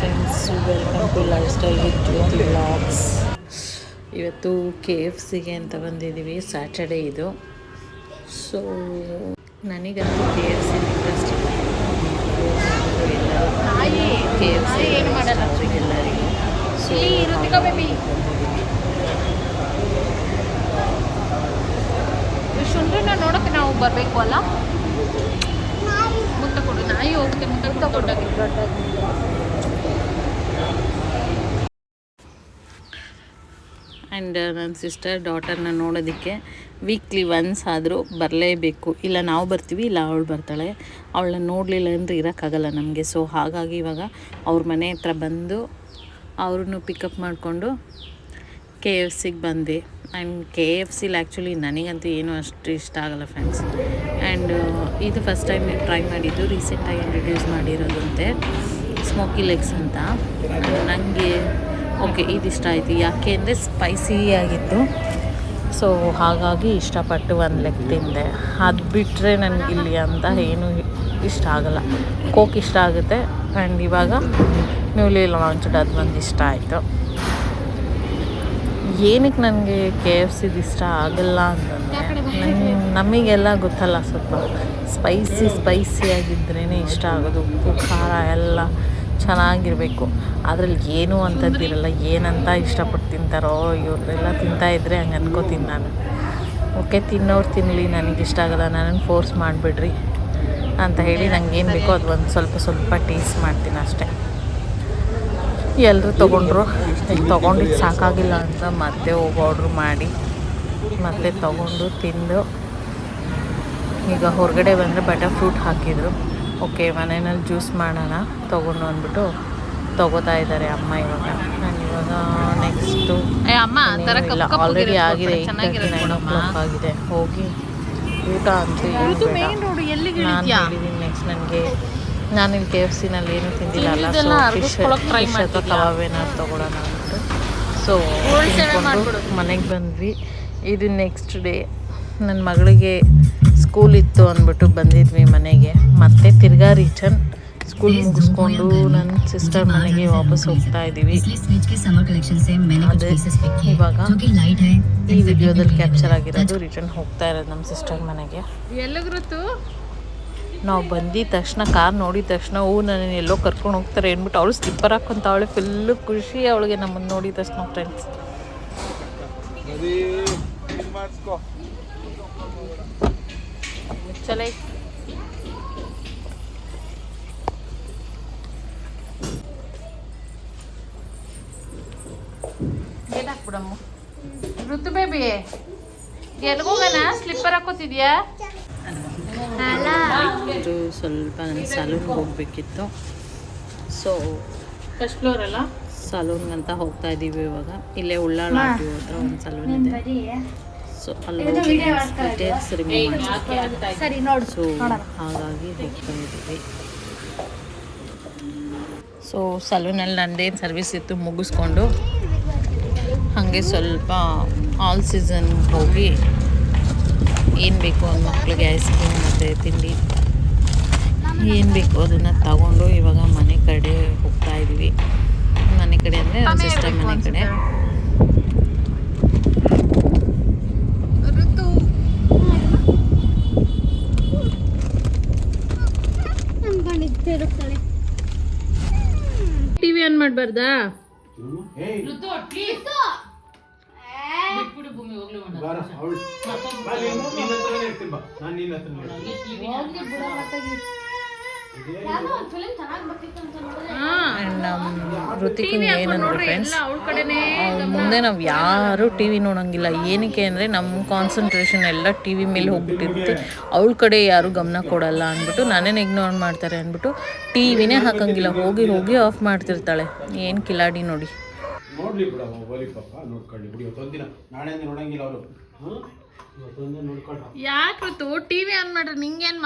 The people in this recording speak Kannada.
Friends, welcome to life style with Jyothi vlogs. ಇವತ್ತು KFCಗೆ ಅಂತ ಬಂದಿದ್ದೀವಿ. ಸ್ಯಾಟರ್ಡೇ ಇದು. ಸೊ ನನಗಂತೂ KFC ಇಂಟ್ರೆಸ್ಟ್ ಇಲ್ಲ. KFC ಅವರಿಗೆಲ್ಲರಿಗೂ. ಸೊ ಶುಂಠಿನ ನೋಡೋಕ್ಕೆ ನಾವು ಬರಬೇಕು ಅಲ್ಲ. ಮುತ್ತ ಕೊಡು, ನಾಯಿ ಹೋಗುತ್ತೆ. ಮುತ್ತ ಕೊಟ್ಟಾಗಿ ಆ್ಯಂಡ್ ನನ್ನ ಸಿಸ್ಟರ್ ಡಾಟರ್ನ ನೋಡೋದಕ್ಕೆ ವೀಕ್ಲಿ ಒನ್ಸ್ ಆದರೂ ಬರಲೇಬೇಕು. ಇಲ್ಲ ನಾವು ಬರ್ತೀವಿ, ಇಲ್ಲ ಅವಳು ಬರ್ತಾಳೆ. ಅವಳನ್ನ ನೋಡಲಿಲ್ಲ ಅಂದರೆ ಇರೋಕ್ಕಾಗಲ್ಲ ನಮಗೆ. ಸೊ ಹಾಗಾಗಿ ಇವಾಗ ಅವ್ರ ಮನೆ ಹತ್ರ ಬಂದು ಅವ್ರನ್ನು ಪಿಕಪ್ ಮಾಡಿಕೊಂಡು KFCಗೆ ಬಂದ್ವಿ. ಆ್ಯಂಡ್ KFCಲಿ ಆ್ಯಕ್ಚುಲಿ ನನಗಂತೂ ಏನೂ ಅಷ್ಟು ಇಷ್ಟ ಆಗಲ್ಲ ಫ್ರೆಂಡ್ಸ್. ಆ್ಯಂಡ್ ಇದು ಫಸ್ಟ್ ಟೈಮ್ ಟ್ರೈ ಮಾಡಿದ್ದು, ರೀಸೆಂಟಾಗಿ ಇಂಟ್ರಡ್ಯೂಸ್ ಮಾಡಿರೋದಂತೆ ಸ್ಮೋಕಿ ಲೆಗ್ಸ್ ಅಂತ. ನನಗೆ ಓಕೆ ಇದು ಇಷ್ಟ ಆಯಿತು. ಯಾಕೆ ಅಂದರೆ ಸ್ಪೈಸಿ ಆಗಿತ್ತು. ಸೊ ಹಾಗಾಗಿ ಇಷ್ಟಪಟ್ಟು ಒಂದು ಲೆಗ್ ತಿಂದೆ. ಅದು ಬಿಟ್ಟರೆ ನನಗಿಲ್ಲಿ ಅಂತ ಏನೂ ಇಷ್ಟ ಆಗಲ್ಲ. ಕೋಕ್ ಇಷ್ಟ ಆಗುತ್ತೆ. ಆ್ಯಂಡ್ ಇವಾಗ ನ್ಯೂಲಿ ಲಾಂಚ್ಡ್ ಅದು ಒಂದು ಇಷ್ಟ ಆಯಿತು. ಏನಕ್ಕೆ ನನಗೆ KFCದು ಇಷ್ಟ ಆಗಲ್ಲ ಅಂತಂದರೆ, ನಮಗೆಲ್ಲ ಗೊತ್ತಲ್ಲ, ಸ್ವಲ್ಪ ಸ್ಪೈಸಿಯಾಗಿದ್ರೇ ಇಷ್ಟ ಆಗೋದು. ಉಪ್ಪು ಖಾರ ಎಲ್ಲ ಚೆನ್ನಾಗಿರಬೇಕು. ಅದರಲ್ಲಿ ಏನೂ ಅಂಥದ್ದಿರಲ್ಲ. ಏನಂತ ಇಷ್ಟಪಟ್ಟು ತಿಂತಾರೋ ಇವ್ರದೆಲ್ಲ ತಿಂತಾಯಿದ್ರೆ ಹಂಗೆ ಅನ್ಕೋತೀನಿ ನಾನು. ಓಕೆ, ತಿನ್ನೋರು ತಿನ್ನಲಿ, ನನಗಿಷ್ಟ ಆಗಲ್ಲ, ನನ್ನನ್ನು ಫೋರ್ಸ್ ಮಾಡಿಬಿಡ್ರಿ ಅಂತ ಹೇಳಿ ನನಗೇನು ಬೇಕೋ ಅದು ಒಂದು ಸ್ವಲ್ಪ ಟೇಸ್ಟ್ ಮಾಡ್ತೀನಿ ಅಷ್ಟೇ. ಎಲ್ಲರೂ ತೊಗೊಂಡ್ರು. ಈಗ ತೊಗೊಂಡಿದ್ದು ಸಾಕಾಗಿಲ್ಲ ಅಂತ ಮತ್ತೆ ಹೋಗಿ ಆರ್ಡ್ರ್ ಮಾಡಿ ಮತ್ತೆ ತೊಗೊಂಡು ತಿಂದು ಈಗ ಹೊರಗಡೆ ಬಂದರೆ ಬಟರ್ ಫ್ರೂಟ್ ಹಾಕಿದರು. ಓಕೆ, ಮನೆಯಲ್ಲಿ ಜ್ಯೂಸ್ ಮಾಡೋಣ ತೊಗೊಂಡು ಅಂದ್ಬಿಟ್ಟು ತೊಗೋತಾ ಇದ್ದಾರೆ ಅಮ್ಮ. ಇವಾಗ ನಾನು ಇವಾಗ ನೆಕ್ಸ್ಟು ಇಲ್ಲ, ಆಲ್ರೆಡಿ ಆಗಿದೆ, 8:39 ಆಗಿದೆ. ಹೋಗಿ ಊಟ ಅಂತೂ ನಾನು ಹೇಳಿದ್ದೀನಿ. ನೆಕ್ಸ್ಟ್ ನಾನಿಲ್ಲಿ KFCನಲ್ಲಿ ಏನೂ ತಿಂದಿಲ್ಲ ಅಲ್ಲ. ಸೊ ಫಿಶ್ ಅಥವಾ ಕಬಾಬ್ ಏನಾದ್ರು ತೊಗೊಳೋಣ ಅಂದ್ಬಿಟ್ಟು ಸೊ ತಿಂದ್ಕೊಂಡು ಮನೆಗೆ ಬಂದ್ವಿ. ಇದು ನೆಕ್ಸ್ಟ್ ಡೇ ನನ್ನ ಮಗಳಿಗೆ ಸ್ಕೂಲ್ ಇತ್ತು ಅಂದ್ಬಿಟ್ಟು ಬಂದಿದ್ವಿ ಮನೆಗೆ. ಮತ್ತೆ ತಿರ್ಗಾ ರಿಟರ್ನ್ ಸ್ಕೂಲ್ ಮುಗಿಸ್ಕೊಂಡು ನನ್ನ ಸಿಸ್ಟರ್ ಮನೆಗೆ ವಾಪಸ್ ಹೋಗ್ತಾ ಇದ್ದೀವಿ. ಅದೇ ಇವಾಗ ಈ ವಿಡಿಯೋದಲ್ಲಿ ಕ್ಯಾಪ್ಚರ್ ಆಗಿರೋದು. ರಿಟರ್ನ್ ಹೋಗ್ತಾ ಇರೋದು ನಮ್ಮ ಸಿಸ್ಟರ್ ಮನೆಗೆ. ನಾವು ಬಂದಿದ್ದ ತಕ್ಷಣ, ಕಾರ್ ನೋಡಿದ ತಕ್ಷಣ ನನ್ನ ಎಲ್ಲೋ ಕರ್ಕೊಂಡು ಹೋಗ್ತಾರೆ ಅಂದ್ಬಿಟ್ಟು ಅವಳು ಸ್ಲಿಪ್ಪರ್ ಹಾಕ್ಕೊಂತ ಅವಳು ಫುಲ್ಲು ಖುಷಿ ಅವಳಿಗೆ ನಮ್ಮನ್ನು ನೋಡಿದ ತಕ್ಷಣ ಫ್ರೆಂಡ್ಸ್. ಚಲೇ ಏನಾಕ್ಬಿಡಮ್ಮ ಋತು ಬೇಬಿ, ಎಲ್ಗೋಗೋಣ? ಸ್ಲಿಪ್ಪರ್ ಹಾಕೋತಿದ್ಯಾ? ಸ್ವಲ್ಪ ನನ್ನ ಸಲೂನ್ಗೆ ಹೋಗಬೇಕಿತ್ತು. ಸೊ ಫಸ್ಟ್ ಫ್ಲೋರ್ ಅಲ್ಲ, ಸಲೂನ್ಗಂತ ಹೋಗ್ತಾ ಇದ್ದೀವಿ ಇವಾಗ. ಇಲ್ಲೇ ಉಳ್ಳಾಳ ಹತ್ರ ಒಂದು ಸಲೂನ್ ಇದೆ. ಸೊ ಅಲ್ಲಿ ಡೀಟೇಲ್ಸ್ ರಿಮೂವ್ ಮಾಡಿ, ಸೊ ಹಾಗಾಗಿ ಹೋಗ್ತಾ ಇದ್ದೀವಿ. ಸೊ ಸಲೂನಲ್ಲಿ ನಂದೇನು ಸರ್ವಿಸ್ ಇತ್ತು ಮುಗಿಸ್ಕೊಂಡು ಹಾಗೆ ಸ್ವಲ್ಪ ಆಲ್ ಸೀಸನ್ ಹೋಗಿ ಏನು ಬೇಕು ಒಂದು ಮಕ್ಕಳಿಗೆ ಐಸ್ ಕ್ರೀಮ್ ಮತ್ತು ತಿಂಡಿ ಏನು ಬೇಕು ಅದನ್ನು ತಗೊಂಡು ಇವಾಗ ಮನೆ ಕಡೆ ಹೋಗ್ತಾ ಇದ್ದೀವಿ. ಮನೆ ಕಡೆ ಅಂದರೆ ನನ್ನ ಸಿಸ್ಟರ್ ಮನೆ ಕಡೆ. TV on ಮಾಡಬಾರ್ದಾ? ಋತಿಕ್ ಏನಂದ್ರೆ ಫ್ರೆಂಡ್ಸ್, ಮುಂದೆ ನಾವು ಯಾರೂ ಟಿವಿ ನೋಡೋಂಗಿಲ್ಲ. ಏನಕ್ಕೆ ಅಂದರೆ ನಮ್ಮ ಕಾನ್ಸಂಟ್ರೇಷನ್ ಎಲ್ಲ ಟಿವಿ ಮೇಲೆ ಹೋಗ್ಬಿಟ್ಟಿರುತ್ತೆ. ಅವಳ ಕಡೆ ಯಾರೂ ಗಮನ ಕೊಡಲ್ಲ ಅಂದ್ಬಿಟ್ಟು ನನ್ನೇನು ಇಗ್ನೋರ್ ಮಾಡ್ತಾರೆ ಅಂದ್ಬಿಟ್ಟು ಟಿವಿನೇ ಹಾಕೋಂಗಿಲ್ಲ. ಹೋಗಿ ಆಫ್ ಮಾಡ್ತಿರ್ತಾಳೆ. ಏನು ಕಿಲಾಡಿ ನೋಡಿ. ಯಾಕೆ ಟಿವಿ ಆನ್ ಮಾಡ್ರೆ ನಿಂಗೇನು